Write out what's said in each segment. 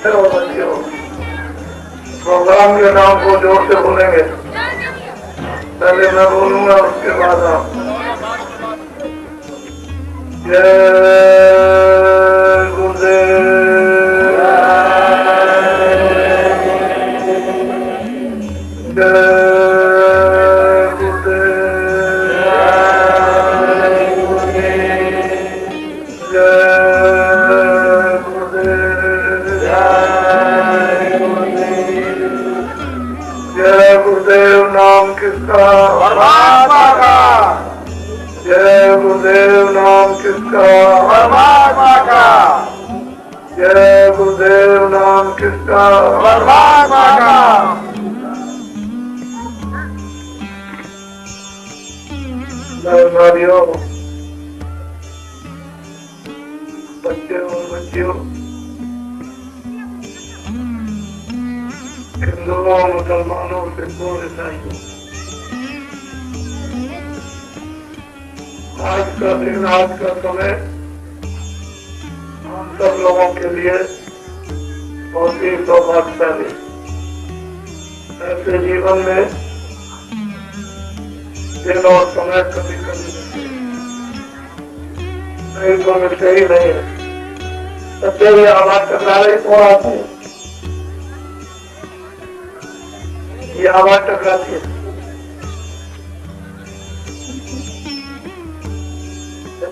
और बच्चों, प्रोग्राम के नाम को जोर से बोलेंगे। पहले मैं बोलूंगा, उसके बाद आप। जय गुरुदेव, जय गुरुदेव। नाम किसका? परमात्मा का। जय गुरुदेव। नाम किसका? परमात्मा का। जय गुरुदेव। नाम किसका? परमात्मा का। भाइयों, बच्चे और बच्चियों, हिंदुओं, मुसलमानों, सिखों, ईसाइयों, आज का दिन, आज का समय हम सब लोगों के लिए बहुत ही सौभाग्यशाली। ऐसे जीवन में दिन और समय कभी कभी नहीं तो मिलते ही नहीं है। सच्चे हुए आवाज टकरा रही कौन आती है? ये आवाज टकराती है।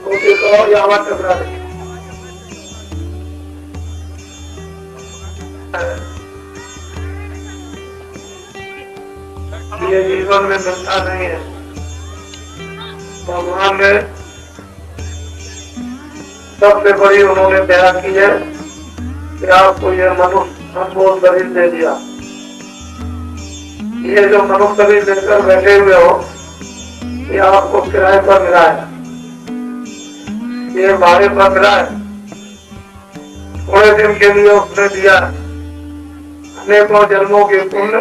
कोशिश करो, ये आवाज टकरा रही है। ये जीवन में मिलता नहीं है। भगवान ने सबसे बड़ी उन्होंने दया की है कि आपको ये मनुष्य अनमोल शरीर दे दिया। ये जो मनुष्य शरीर लेकर बैठे हुए हो, ये आपको किराए पर मिला है, ये भाड़े पर मिला है। थोड़े दिन के लिए उसने दिया। अनेकों जन्मों के पुण्य,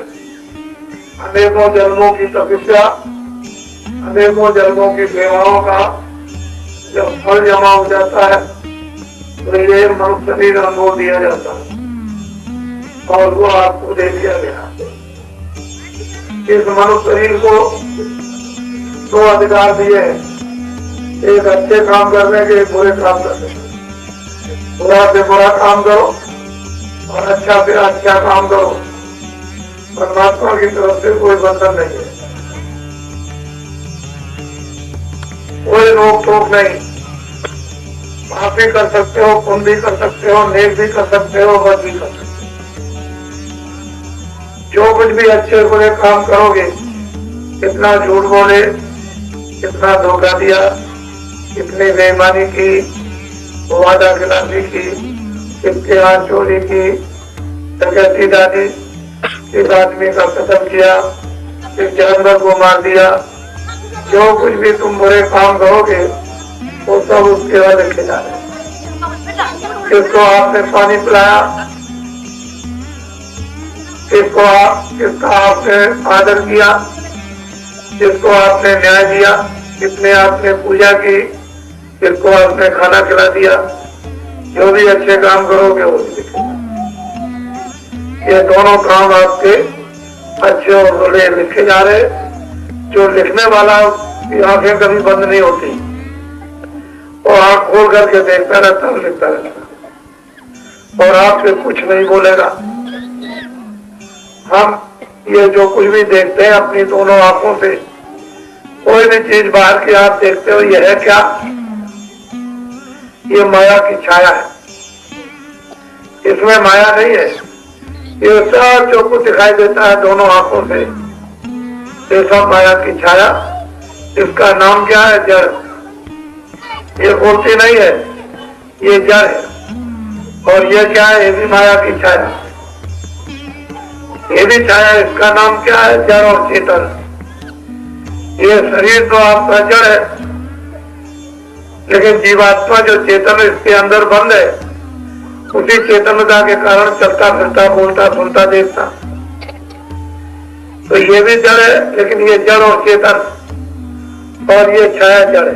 अनेकों जन्मों की तपस्या, अनेकों जन्मों की सेवाओं का जब फल जमा हो जाता है तो ये मनुष्य शरीर अनुभव दिया जाता है और वो आपको दे दिया गया। इस मनुष्य शरीर को दो अधिकार दिए, एक अच्छे काम करने के, एक बुरे काम करने के। बुरा से बुरा काम करो और अच्छा से अच्छा काम करो। परमात्मा की तरफ से कोई बंधन नहीं है, कोई रोक टोक नहीं। पाप भी कर सकते हो, पुण्य भी कर सकते हो, नेक भी कर सकते हो, बद भी कर सकते हो। जो कुछ भी अच्छे बुरे काम करोगे, कितना झूठ बोले, कितना धोखा दिया, कितनी बेईमानी की, वादा खिलाफी की, किसके हाथ चोरी की, डकैती डाली, किस आदमी का कत्ल किया, किस जानवर को मार दिया। जो कुछ भी तुम बुरे काम करोगे वो सब उसके बाद लिखे जा रहे हैं। किसको आपने पानी पिलाया, किसका आपने आदर किया, किसको आपने न्याय दिया, किसने आपने पूजा की, किसको आपने खाना खिला दिया। जो भी अच्छे काम करोगे वो भी लिखे। ये दोनों काम आपके अच्छे और बुरे लिखे जा रहे। जो लिखने वाला की आंखें कभी बंद नहीं होती, और आंख खोल करके देखता रहता है, लिखता रहता है और आपसे कुछ नहीं बोलेगा। हम ये जो कुछ भी देखते हैं अपनी दोनों आंखों से, कोई भी चीज बाहर की आप देखते हो, यह है क्या? ये माया की छाया है, इसमें माया नहीं है। ये सब जो कुछ दिखाई देता है दोनों आंखों से, ये सब माया की छाया। इसका नाम क्या है? जड़। ये मूर्ति नहीं है, ये जड़ है। और ये क्या है? ये भी माया की छाया, ये भी छाया। इसका नाम क्या है? जड़ और चेतन। ये शरीर तो आपका जड़ है, लेकिन जीवात्मा जो चेतन है इसके अंदर बंद है। उसी चेतनता के कारण चलता फिरता, बोलता, सुनता, देखता। तो ये भी जड़ है, लेकिन ये जड़ और चेतन और ये छाया जड़ है।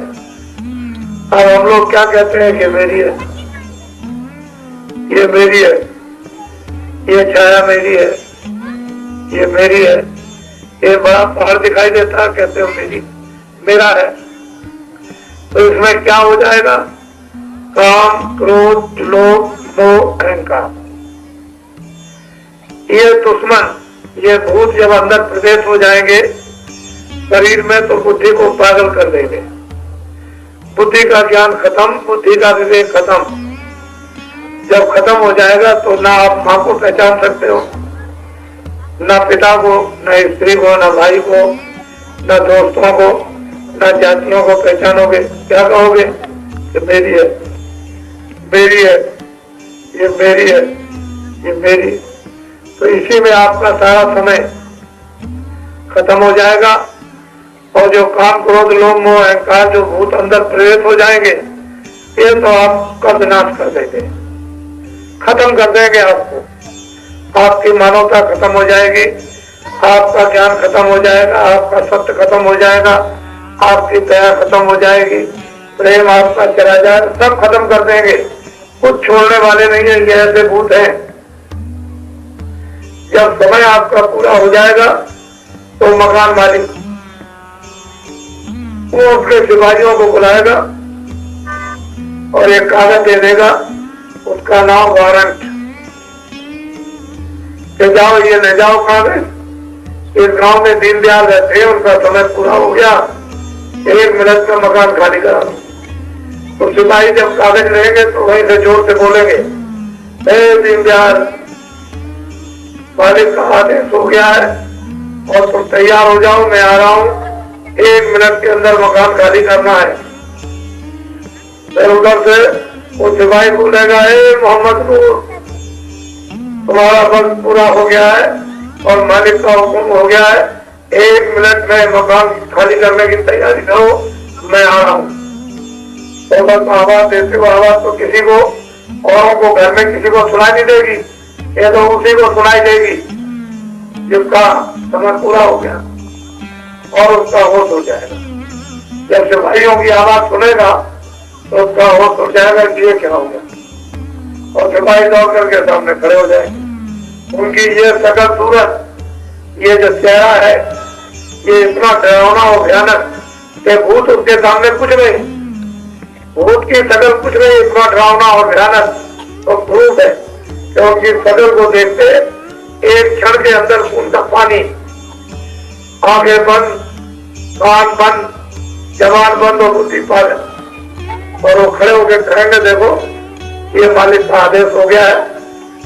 अब हम लोग क्या कहते हैं कि मेरी है, ये मेरी है। ये छाया मेरी है, ये मेरी है। ये बड़ा पहाड़ दिखाई देता है, कहते हो मेरी, मेरा है। तो इसमें क्या हो जाएगा? काम, क्रोध, लोभ, मोह, अहंकार। ये दुश्मन, ये भूत जब अंदर प्रवेश हो जाएंगे शरीर में तो बुद्धि को पागल कर देंगे। बुद्धि का ज्ञान खत्म, बुद्धि का विवेक खत्म। जब खत्म हो जाएगा तो ना आप माँ को पहचान सकते हो, ना पिता को, ना स्त्री को, ना भाई को, ना दोस्तों को, ना जातियों को पहचानोगे। क्या कहोगे? कि मेरी है, मेरी है, ये मेरी है, ये मेरी। तो इसी में आपका सारा समय खत्म हो जाएगा। और जो काम, क्रोध, लोभ, मोह, अहंकार जो भूत अंदर प्रेरित हो जाएंगे, ये तो आपका विनाश कर देंगे, खत्म कर देंगे आपको। आपकी मानवता खत्म हो जाएगी, आपका ज्ञान खत्म हो जाएगा, आपका सत्य खत्म हो जाएगा, आपकी दया खत्म हो जाएगी, प्रेम आपका चला जाएगा, सब खत्म कर देंगे। कुछ छोड़ने वाले नहीं है। ये ऐसे भूत हैं। जब समय आपका पूरा हो जाएगा तो मकान मालिक वो उसके सिपाहियों को बुलाएगा और एक कागज दे देगा, उसका नाम वारंट, कि जाओ ये ले जाओ कागज। इस गांव में दीनदयाल रहते हैं, उनका समय पूरा हो गया, 1 मिनट में मकान खाली करा। तो सिपाही जब कागज लेंगे तो वहीं से जोर से बोलेंगे, दीनदयाल, मालिक का आदेश हो गया है और तुम तैयार हो जाओ, मैं आ रहा हूँ, 1 मिनट के अंदर मकान खाली करना है। फिर उधर से वो सिपाही बोलेगा, मोहम्मद नूर, तुम्हारा वक्त पूरा हो गया है और मालिक का हुक्म हो गया है, 1 मिनट में मकान खाली करने की तैयारी करो, मैं आ रहा हूँ। तो बस आवाज देते हो, आवाज तो किसी को, औरों को, घर में किसी को सुनाई नहीं देगी, ये तो उसी को सुनाई देगी जिसका समय पूरा हो गया और उसका होश हो जाएगा। जब सिपाहियों की आवाज सुनेगा तो उसका होश हो जाएगा कि ये क्या हो गया, और सिपाही दौड़ करके सामने खड़े हो जाएंगे। उनकी ये शकल सूरत, ये जो चेहरा है, ये इतना डरावना और भयानक कि भूत उसके सामने कुछ नहीं, भूत की शकल कुछ नहीं, इतना डरावना और भयानक। तो प्रूफ है कि उनकी शकल को देखते एक क्षण के अंदर उनका पानी, आंखें बंद, कान बंद, जबान बंद और बुद्धि पागल, और वो खड़े होकर कहेंगे, देखो ये मालिक का आदेश हो गया है,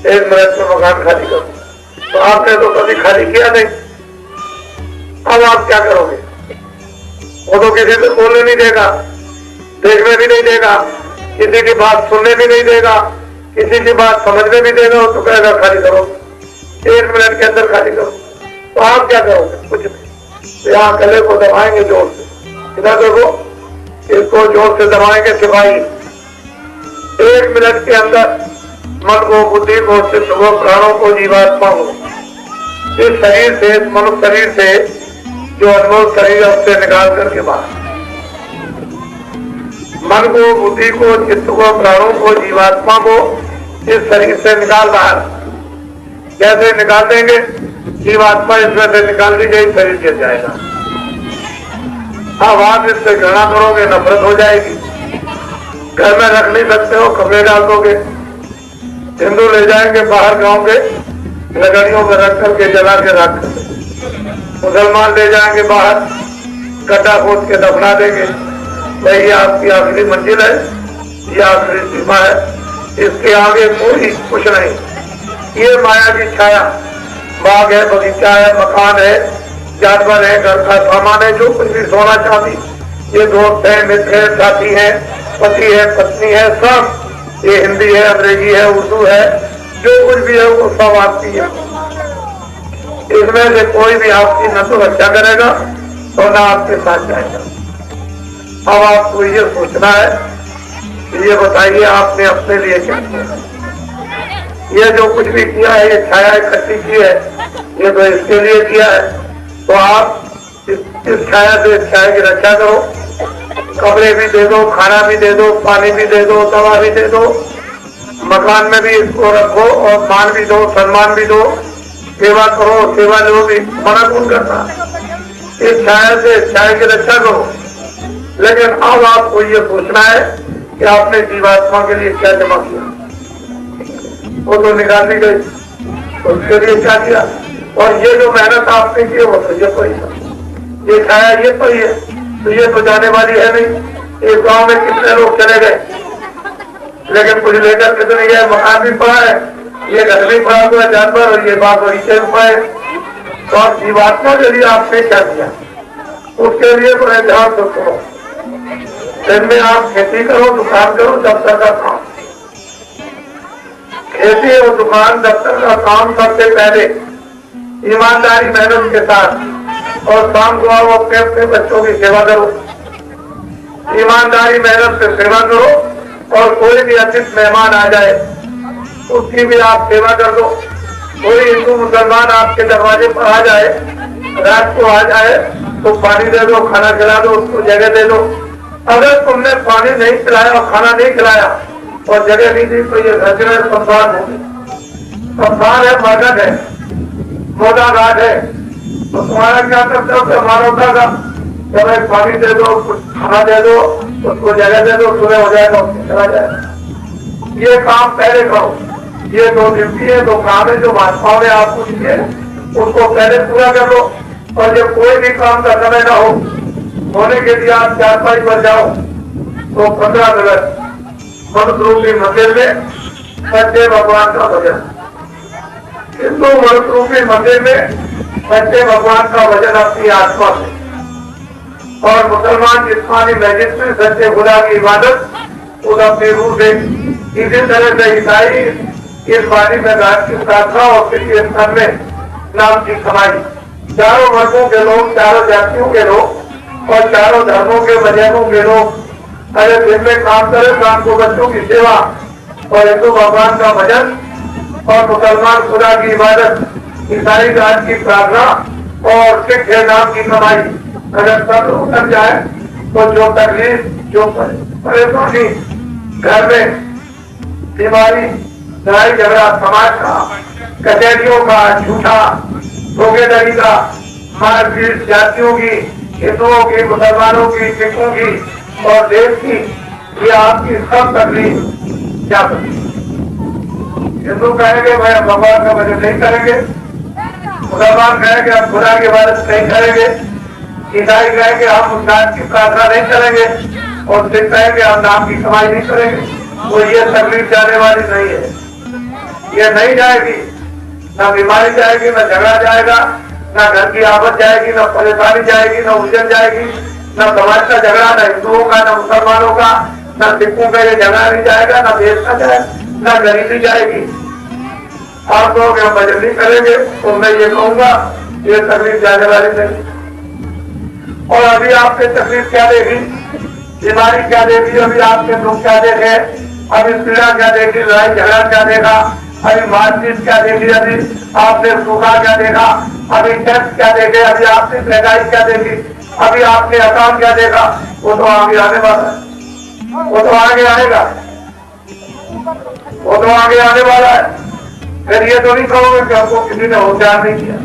1 मिनट में मकान खाली करो। तो आपने तो कभी खाली किया नहीं, अब आप क्या करोगे? वो तो किसी से बोलने नहीं देगा, देखने भी नहीं देगा, किसी की बात सुनने भी नहीं देगा, किसी की बात समझने भी देगा। वो तो कहेगा खाली करो, 1 मिनट के अंदर खाली करो। तो आप क्या करोगे? कुछ नहीं। तो यहाँ गले को दबाएंगे जोर से, इधर देखो, इसको जोर से दबाएंगे सिपाही। 1 मिनट के अंदर मन को, बुद्धि को, चित्त को, प्राणों को, जीवात्मा को इस शरीर से, इस मनुष्य शरीर से जो अनमोल शरीर है उससे निकाल करके बाहर, मन को, बुद्धि को, चित्त को, प्राणों को, जीवात्मा को इस शरीर से निकाल बाहर। कैसे निकाल देंगे? जीवात्मा इसमें से निकाल दी गई, शरीर गिर जाएगा। अब आप इससे घृणा करोगे, नफरत हो जाएगी, घर में रख नहीं सकते हो, कपड़े डाल दोगे। हिंदू ले जाएंगे बाहर गांव के, लकड़ियों पर रख करके जला के रख, मुसलमान ले जाएंगे बाहर, गड्ढा खोद के दफना देंगे। भाई ये आपकी आखिरी मंजिल है, ये आखिरी सीमा है, इसके आगे कोई कुछ नहीं। ये माया की छाया, बाग है, बगीचा है, मकान है, जानवर है, घर का सामान है, जो कुछ भी, सोना चांदी, ये दोस्त है, मित्र है, साथी है, पति है, पत्नी है, सब, ये हिंदी है, अंग्रेजी है, उर्दू है, जो कुछ भी है वो सब आपकी है। इसमें से कोई भी आपकी न तो रक्षा करेगा और न आपके साथ जाएगा। अब आपको ये सोचना है, ये बताइए आपने अपने लिए क्या किया? ये जो कुछ भी किया है, ये छाया इकट्ठी की है, ये तो इसके लिए किया है। तो आप इस छाया से, इस छाया की रक्षा करो, कपड़े भी दे दो, खाना भी दे दो, पानी भी दे दो, दवा भी दे दो, मकान में भी इसको रखो और मान भी दो, सम्मान भी दो, सेवा करो, सेवा लो भी, मना कौन करता। इस छाया से छाया की रक्षा करो। लेकिन अब आपको ये सोचना है कि आपने जीवात्मा के लिए क्या जमा किया। वो तो निकाल दी गई, उसके लिए क्या किया। और ये जो मेहनत आपने की वो तो ये पड़ी है, ये छाया ये पड़ी है, तो ये तो जाने वाली है नहीं। एक गांव में कितने लोग चले गए, लेकिन कुछ लेकर के तो नहीं गए। मकान भी पड़ा है, ये घर भी पड़ा हुआ है, जानवर, और ये बात बगीचे में पड़े। तो आप जीवात्मा के लिए आपने क्या किया, उसके लिए बड़े ध्यान से सुनो। दिन में आप खेती करो, दुकान करो, दफ्तर का काम। खेती और दुकान दफ्तर का काम सबसे पहले ईमानदारी मेहनत के साथ, और शाम को आओ अपने अपने बच्चों की सेवा करो। ईमानदारी मेहनत से सेवा करो, और कोई भी अतिथि मेहमान आ जाए उसकी भी आप सेवा कर दो। कोई हिंदू मुसलमान आपके दरवाजे पर आ जाए, रात को आ जाए, तो पानी दे दो, खाना खिला दो, उसको जगह दे दो। अगर तुमने पानी नहीं खिलाया और खाना नहीं खिलाया और जगह नहीं दी, तो ये रचना संसार होगी। संसार है, मगन है, मोटा घाट है। तो तुम्हारा क्या कर्तव्य है मानवता का, जब एक पानी दे दो, कुछ खाना दे दो, उसको जगह दे दो, सुबह हो जाएगा, चला जाएगा। ये काम पहले करो। ये दो ड्यूटी है, दो काम है जो महात्माओं ने आपको दिए, उसको पहले पूरा कर लो। और जब कोई भी काम का समय ना हो, होने के लिए आप 4-5 पर जाओ, तो 15 मिनट मनुष्य मंदिर में सच्चे भगवान का भजन, हिंदू मनुष्य मंदिर में सच्चे भगवान का भजन अपनी आत्मा से, और मुसलमान जिस्मानी मस्जिद में सच्चे खुदा की इबादत उस अपनी रूह से। इसी तरह से ईसाई इस बारी में रात की प्रार्थना और किसी स्थान में नाम की कमाई। चारों वर्गों के लोग, चारों जातियों के लोग और चारों धर्मों के मजहबों के लोग अगर दिन में काम करे, शाम को बच्चों की सेवा और हिंदू भगवान का भजन और मुसलमान खुदा की इबादत, ईसाई रात की प्रार्थना और सिख नाम की कमाई अगर सब उतर जाए, तो जो तकलीफ, जो परेशानी घर में, बीमारी, लड़ाई झगड़ा समाज का, कचहरियों का, झूठा धोखेधड़ी का, मारपीट जातियों की, हिंदुओं की, मुसलमानों की, सिखों की और देश की, ये आपकी सब तकलीफ क्या करें। हिंदू कहेंगे भाई हम भगवान का भजन नहीं करेंगे, मुसलमान कहेंगे हम खुदा की इबादत नहीं करेंगे, ईसाई कहेंगे हम उस नाम की प्रार्थना नहीं करेंगे, और सिख कहेंगे हम नाम की कमाई नहीं करेंगे। तो ये तकलीफ जाने वाली नहीं है, ये नहीं जाएगी। ना बीमारी जाएगी, ना झगड़ा जाएगा, ना घर की आफत जाएगी, ना परेशानी जाएगी, ना उलझन जाएगी, ना समाज का झगड़ा, ना हिंदुओं का, ना मुसलमानों का, ना सिखों का ये झगड़ा नहीं जाएगा, ना देश का जाएगा, ना गरीबी जाएगी। आप लोग हम भजन नहीं करेंगे, तो मैं ये कहूंगा ये तकलीफ जाने वाली नहीं। और अभी आपने तकलीफ क्या देखी, बीमारी क्या देखी, अभी आपने दुख क्या देखे, अभी पीड़ा क्या देखी, लड़ाई झगड़ा क्या देखा, अभी मारपीट क्या देखी, अभी आपने सूखा क्या देखा, अभी टैक्स क्या देखे, अभी आपने महंगाई क्या देखी, अभी आपने अकाम क्या देखा। वो तो आगे आने वाला है, वो तो आगे आएगा, वो तो आगे आने वाला है। फिर ये तो नहीं कहोगे कि हमको किसी ने होशियार नहीं किया,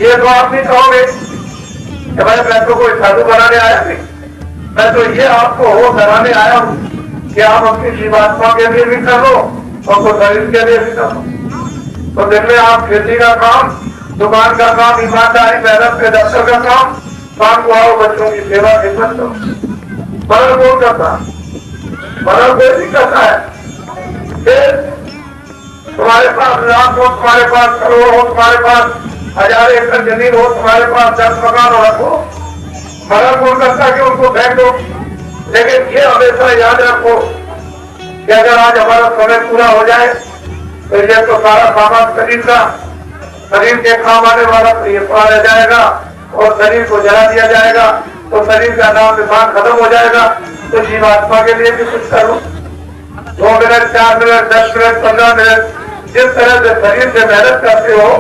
ये तो आप नहीं कहोगे कि भाई मैं तो कोई साधु बनाने आया नहीं, मैं तो ये आपको हो कराने आया हूँ कि आप अपनी जीवात्मा के लिए भी कर लो और को शरीर के लिए भी कर लो। तो दिन में आप खेती का काम, दुकान का काम, ईमानदारी मेहनत के दफ्तर का काम, शाम को आओ बच्चों की सेवा खिदमत करो। मरण कौन करता, मरण कोई नहीं करता है। फिर तुम्हारे पास लाख हो, तुम्हारे पास करोड़ हो, तुम्हारे पास 1000 एकड़ जमीन हो, तुम्हारे पास 10 मकान हो, रखो, मरण कौन करता कि उनको फेंक दो। लेकिन ये हमेशा याद रखो कि अगर आज हमारा समय पूरा हो जाए तो ये तो सारा सामान शरीर का, शरीर के काम आने वाला तो ये पड़ा रह जाएगा और शरीर को जला दिया जाएगा, तो शरीर का नाम निशान खत्म हो जाएगा। तो जीवात्मा के लिए भी कुछ करो, 2 मिनट, 4 मिनट, 10 मिनट, 15 मिनट, जिस तरह से शरीर से मेहनत करते हो,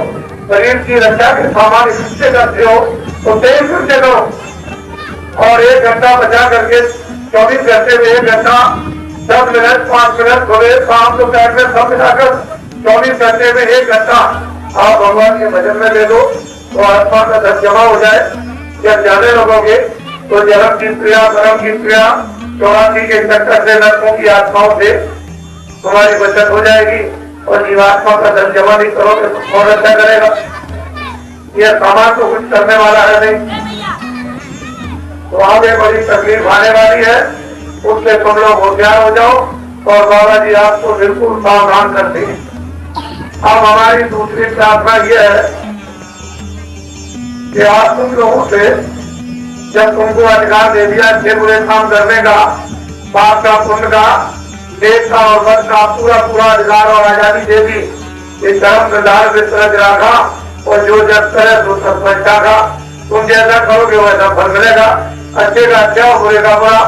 शरीर की रक्षा के सामान इकट्ठे करते हो, तो 23 घंटे करो और 1 घंटा बचा करके 24 घंटे में 1 घंटा 10 मिनट 5 मिनट सुबह शाम दोपहर में सब मिलाकर 24 घंटे में 1 घंटा आप भगवान के भजन में ले दो तो आत्मा का धन जमा हो जाए। जब ज्यादा लगोगे तो जन्म की क्रिया कर्म की क्रिया 84 के चक्कर से नरकों की आत्माओं से तुम्हारी बचत हो जाएगी और जीवात्मा का धन जमा नहीं करोगे तो कौन अच्छा करेगा। यह सामान तो कुछ करने वाला है नहीं, तो आगे बड़ी तकलीफ आने वाली है। उससे तुम लोग होशियार हो जाओ और बाबा जी आपको बिल्कुल सावधान करते हैं। अब हमारी दूसरी प्रार्थना यह है कि आप तुम लोगों से जब तुमको अधिकार दे दिया अच्छे बुरे काम करने का, पाप का पुण्य का, देश का और वंश का पूरा पूरा अधिकार और आजादी दे दी, ये धर्म निर्धार विस्तृत रखा और जो जब करे तो सत्ता का तुम जैसा करोगे वैसा फल मिलेगा, अच्छे का अच्छा और बुरे का बुरा।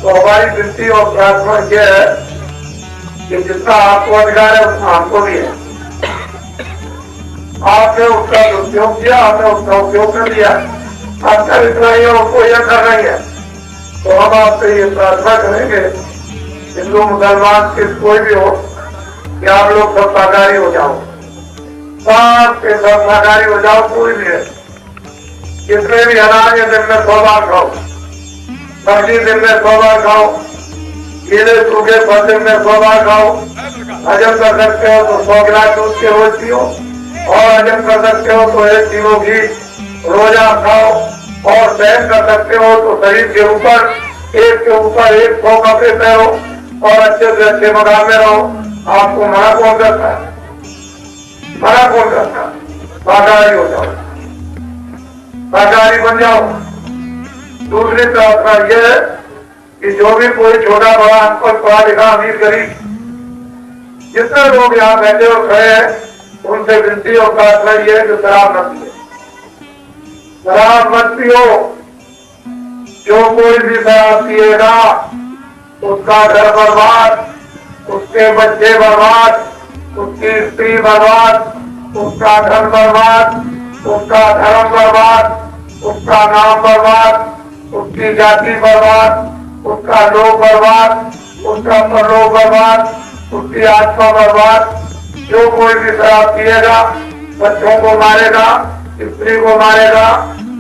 तो हमारी विनती और प्रार्थना यह है कि जितना आपको अधिकार है उतना हमको भी है। आपने उसका दुरुपयोग किया, आपने उसका उपयोग कर लिया, आपका इतना ही उसको यह कर रही है। तो हम आपसे ये प्रार्थना करेंगे हिंदू मुसलमान किस कोई भी हो कि आप लोग सब सहकारी हो जाओ, सबके सब सहकारी हो जाओ। कोई भी है कितने भी अनाज है दिन में 100 बार खाओ, सब्जी दिन में 100 बार खाओ, केले सूखे फल दिन में 100 बार खाओ। हजम कर सकते हो तो 100 गिलास दूध के रोज पियो और हजम कर सकते हो तो 1 किलो घी रोजा खाओ और सहन कर सकते हो तो शरीर के ऊपर एक के ऊपर 100 कपड़े पहनो और अच्छे से अच्छे मकान में रहो। आपको मना कौन करता है? मना कौन करता है? शाकाहारी हो जाओ, शाकाहारी बन जाओ। दूसरी प्रार्थना यह है कि जो भी कोई छोटा बड़ा अनपढ़ पढ़ा लिखा अमीर गरीब जितने लोग यहाँ बैठे और खड़े हैं उनसे विनती और प्रार्थना यह है कि शराब मत पिए, शराब मत पियो। जो कोई भी शराब पिएगा उसका घर बर्बाद, उसके बच्चे बर्बाद, उसकी स्त्री बर्बाद, उसका धन बर्बाद, उसका धर्म बर्बाद, उसका नाम बर्बाद, उसकी जाति बर्बाद, उसका लोग बर्बाद, उसका परलोक बर्बाद, उसकी आत्मा बर्बाद। जो कोई भी शराब पिएगा बच्चों को मारेगा, स्त्री को मारेगा,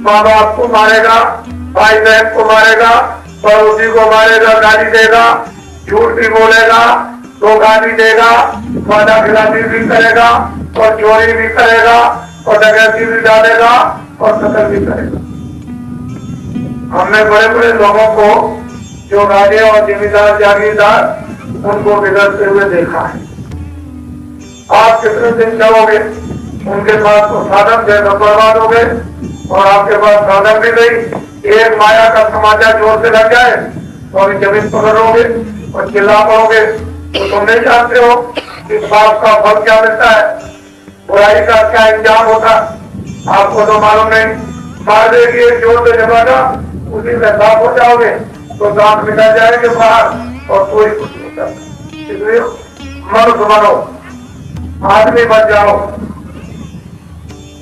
माँ बाप को मारेगा, भाई बहन को मारेगा, पड़ोसी को मारेगा, गाली देगा, झूठ भी बोलेगा, धोखा भी देगा, वादा खिलाफी भी करेगा और चोरी भी करेगा और डकैती भी डालेगा और कत्ल भी करेगा। हमने बड़े बड़े लोगों को जो राजे और जमींदार जागीरदार उनको बिगड़ते हुए देखा है। आप कितने दिन चलोगे? उनके पास तो साधन थे तो बर्बाद हो गए और आपके पास साधन भी नहीं। एक माया का समाचार जोर से लग जाए तो अभी जमीन पकड़ोगे और चिल्ला पड़ोगे तो तुम नहीं जानते हो कि पाप का फल क्या मिलता है, बुराई का क्या इंजाम होता। आपको तो मालूम नहीं। मार देगी एक जोर से जमाना, उसी में साफ हो जाओगे तो दांत निकल जाएंगे बाहर और कोई कुछ नहीं करता। इसलिए मर्द बनो, आदमी बन जाओ,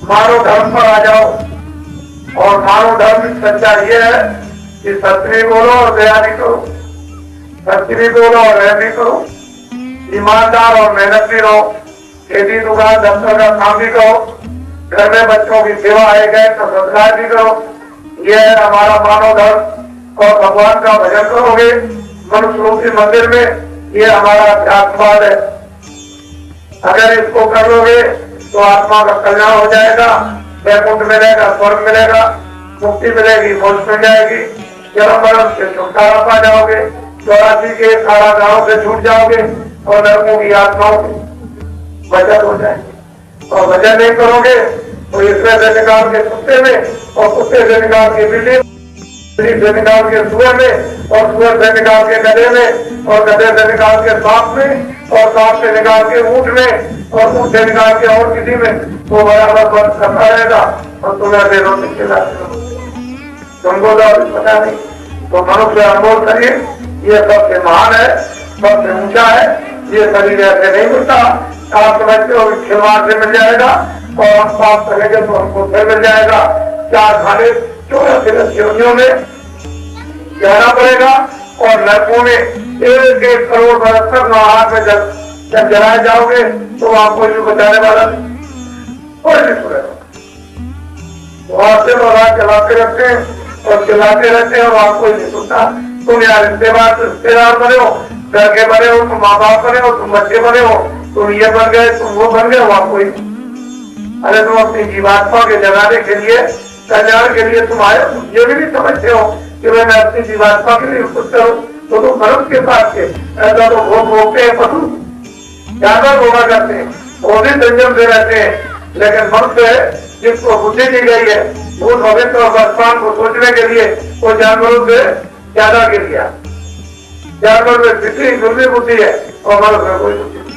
मानव धर्म पर आ जाओ। और मानव धर्म की सच्चा ये है कि सत्य बोलो और दया भी करो, सत्य बोलो और दया भी करो, ईमानदार और मेहनत भी रहो, खेती दुकान दफ्तर का काम भी करो, घर में बच्चों की सेवा आए गए तो संस्कार भी करो। यह है हमारा मानव धर्म। और भगवान का भजन करोगे मनुष्य रूपी मंदिर में, ये हमारा अध्यात्मवाद है। अगर इसको कर लोगे तो आत्मा का कल्याण हो जाएगा, वैकुंठ मिलेगा, स्वर्ग मिलेगा, मुक्ति मिलेगी, मोक्ष मिल जाएगी, जन्म मरण से छुटकारा पा जाओगे, 84 के कारागारों से छूट जाओगे और नरकों की आत्माओं से बचत हो जाएगी। और भजन नहीं करोगे तो इसमें से निकाल के कुत्ते में और कुत्ते से निकाल के बिल्ली से निकाल के सुअर में और सुअर से निकाल के गधे में और गधे से निकाल के सांप में और सांप से निकाल के ऊंट में और ऊंट से निकाल के और किसी में तो बराबर बंद करता रहेगा और तुम्हें बेरों से खिलाते तुमको तो पता नहीं। तो मनुष्य अनमोल शरीर ये सबसे महान है, सबसे ऊंचा है। ये शरीर ऐसे नहीं मिलता। आप समझते हो खिलवाड़ से मिल जाएगा और हम पाप करेंगे तो हमको फिर मिल जाएगा। 4 खाने 14 चिरंजियों में कहना पड़ेगा और नरकों में 1-1 करोड़ बरस तक नौहार में जब जलाए जाओगे तो वहां कोई भी बचाने वाला नहीं, कोई नहीं सुनेगा। वहां से भगवान चलाते रहते हैं और चलाते रहते हैं, वहां कोई नहीं सुनता। तुम यार रिश्तेदार बने हो, घर के बने हो, तुम माँ बाप बने हो, तुम बच्चे बने हो, तुम ये बन गए, तुम वो बन गए, वहां कोई। अरे तुम अपनी जीवात्मा के जगाने के लिए, कल्याण के लिए तुम आए, ये भी नहीं समझते हो कि मैं अपनी जीवात्मा के लिए कुछ करूं, तो तुम मनुष्य के साथ के ऐसा तो भोग भोगते हैं, पशु ज्यादा भोगा करते हैं, वो भी संयम से रहते हैं। लेकिन मनुष्य जिसको बुद्धि दी गई है वो भविष्य और वर्तमान को सोचने के लिए वो जानवरों से ज्यादा गिर गया। जानवर में कितनी दुर्बी बुद्धि है और मनुष्य में कोई बुद्धि नहीं।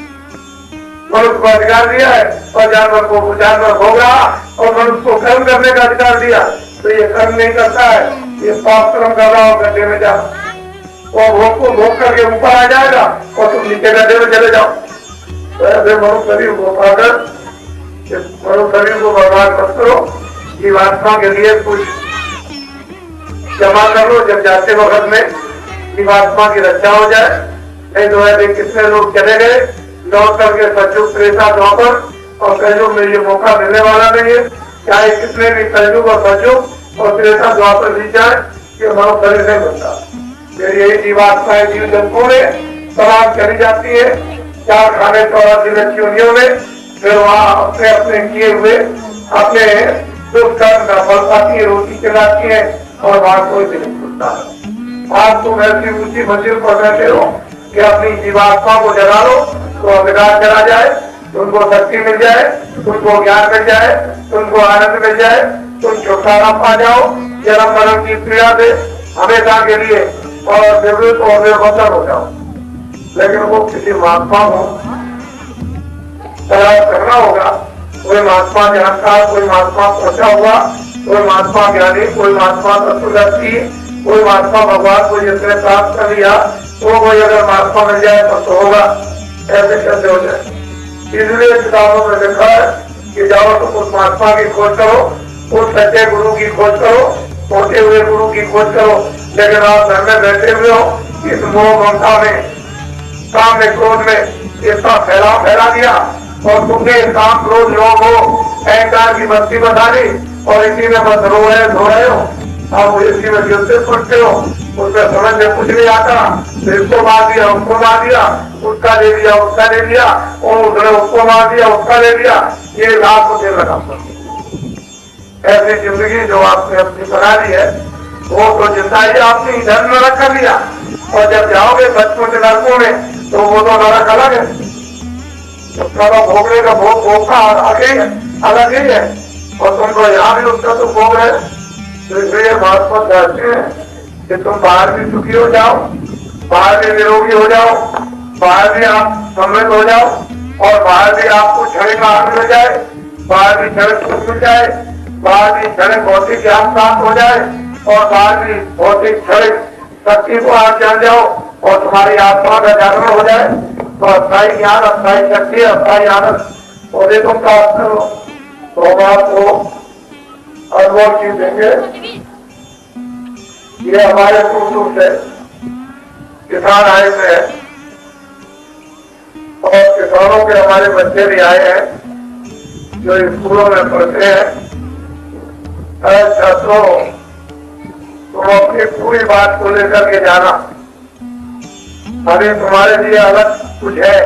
मनुष्य को अधिकार दिया है और जानवर भोग रहा, और मनुष्य को कर्म करने का अधिकार दिया तो ये कर्म नहीं करता है, ये पाप कर्म कर रहा हो गड्ढे में जा, वो भोग को भोग करके ऊपर आ जाएगा और तुम नीचे गड्ढे में चले जाओ। तो ऐसे मनुष्य शरीर को पाकर मनुष्य शरीर को बर्बाद मत करो, जीवात्मा के लिए कुछ जमा कर लो, जब जाते वक्त में जीवात्मा की रक्षा हो जाए। नहीं तो ऐसे कितने लोग चले गए लौट करके सतयुग त्रेता द्वापर और कलयुग में ये मौका मिलने वाला नहीं है। चाहे कितने भी कलयुग और सतयुग और त्रेता द्वापर भी जाए, ये मनुष्य शरीर नहीं बनता। फिर यही जीवात्माएं जीव जंतुओं में तमाम चली जाती है 4 खाने 84 लक्ष्य योनियों में, फिर वहाँ अपने अपने किए हुए अपने दुख कर्म का फल पाती है, रोटी चलाती है और वहाँ कोई भी नहीं सुनता। आज तुम ऐसी ऊंची मंजिल पर बैठे हो कि अपनी जीवात्मा को जगा लो तो अंधकार चला जाए, तुमको शक्ति मिल जाए, तुमको ज्ञान मिल जाए, तुमको आनंद मिल जाए, तुम छुटकारा पा जाओ जन्म मरण की पीड़ा से हमेशा के लिए और निवृत्त और निर्वसन हो जाओ। लेकिन वो किसी महात्मा को करना होगा, कोई महात्मा जानकार, कोई महात्मा पहुंचा हुआ, कोई महात्मा ज्ञानी, कोई महात्मा तत्वदर्शी, कोई महात्मा भगवान को जिसने प्राप्त कर लिया तो कोई अगर महात्मा मिल जाए तो होगा। ऐसे कैसे हो जाए? इसलिए किताबों में लिखा है कि जाओ तुम उस महात्मा की खोज करो, उस सच्चे गुरु की खोज करो, होते हुए गुरु की खोज करो। लेकिन आप घर में बैठे हुए हो, इस मोह ममता में, काम में, क्रोध में इसका फैला दिया और तुमने काम क्रोध लोग हो अहंकार की बस्ती बता दी और इसी में बस रो रहे हो। आप इसी में गिरते पड़ते हो, उसमें समझ में कुछ नहीं आता, इसको मार दिया, उसको मार दिया, उसका ले लिया, उसका ले लिया, और उसने उसको मार दिया, उसका ले लिया, ये रात को देर लगा। ऐसी जिंदगी जो आपने अपनी बना ली है वो तो जिंदा ही आपने इधर नरक कर लिया, और जब जाओगे बचपन के नरकों में तो वो तो नरक अलग है, उसका तो भोगने का भोग का अलग ही है, और तुमको यहाँ भी उसका तो भोग है। तो इसलिए महात्मा चाहते हैं कि तुम बाहर भी सुखी हो जाओ, बाहर भी निरोगी हो जाओ, बाहर भी आप समृद्ध हो जाओ, और बाहर भी आपको क्षणिक आनंद मिल जाए, बाहर भी क्षणिक सुख मिल जाए, बाहर भी क्षणिक भौतिक ज्ञान प्राप्त हो जाए, और बाहर भी भौतिक क्षणिक शक्ति को आप जान जाओ और तुम्हारी आत्मा का जागरण हो जाए, तो अस्थायी ज्ञान, अस्थायी शक्ति, अस्थायी आनंद और तुम प्राप्त करो तो हम आपको अनुभव चीज देंगे। ये हमारे दूर से किसान आए हुए हैं और किसानों के हमारे बच्चे भी आए हैं जो स्कूलों में पढ़ते हैं। छात्रों, तुम अपनी पूरी बात को लेकर के जाना, अभी तुम्हारे लिए अलग कुछ है,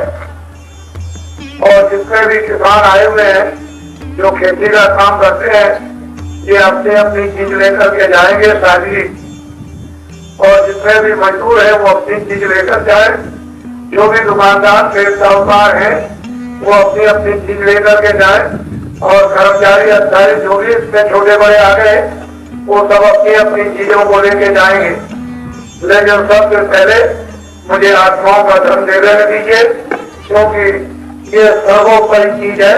और जितने भी किसान आए हुए हैं जो खेती का काम करते हैं ये अपनी अपनी चीज लेकर के जाएंगे सारी, और जितने भी मजदूर हैं वो अपनी चीज लेकर जाए, जो भी दुकानदार पेड़ साहूकार हैं वो अपनी अपनी चीज लेकर के जाए, और कर्मचारी अधिकारी जो भी इसमें छोटे बड़े आ गए वो सब अपनी अपनी चीजों को लेके जाएंगे। लेकिन सबसे पहले मुझे आत्माओं का धर्म दे देने दीजिए, क्योंकि ये सर्वोपरि चीज है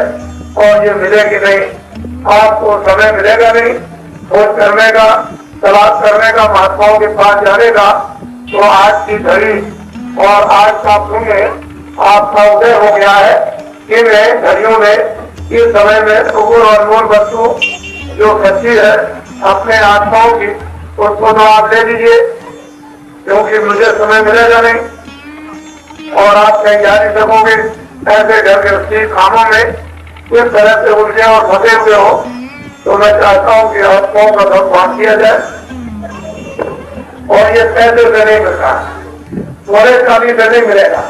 और ये मिलेगी नहीं, आपको समय मिलेगा नहीं खोज करने का, तलाश करने का, महात्माओं के पास जाने का। तो आज की घड़ी और आज का पुण्य आपका उदय हो गया है। इन घड़ियों में, इस समय में सुगुण और अनमोल वस्तु जो सच्ची है अपने आत्माओं की, उसको तो आप ले लीजिए। क्योंकि मुझे समय मिलेगा नहीं और आप कहीं जा नहीं सकोगे। ऐसे घर गृहस्थी कामों में किस तरह से उलझे और फंसे हुए हो, तो मैं चाहता हूं कि आपको का सम्मान किया जाए। और ये पैसे से नहीं मिलता, त्वरे का भी नहीं मिलेगा।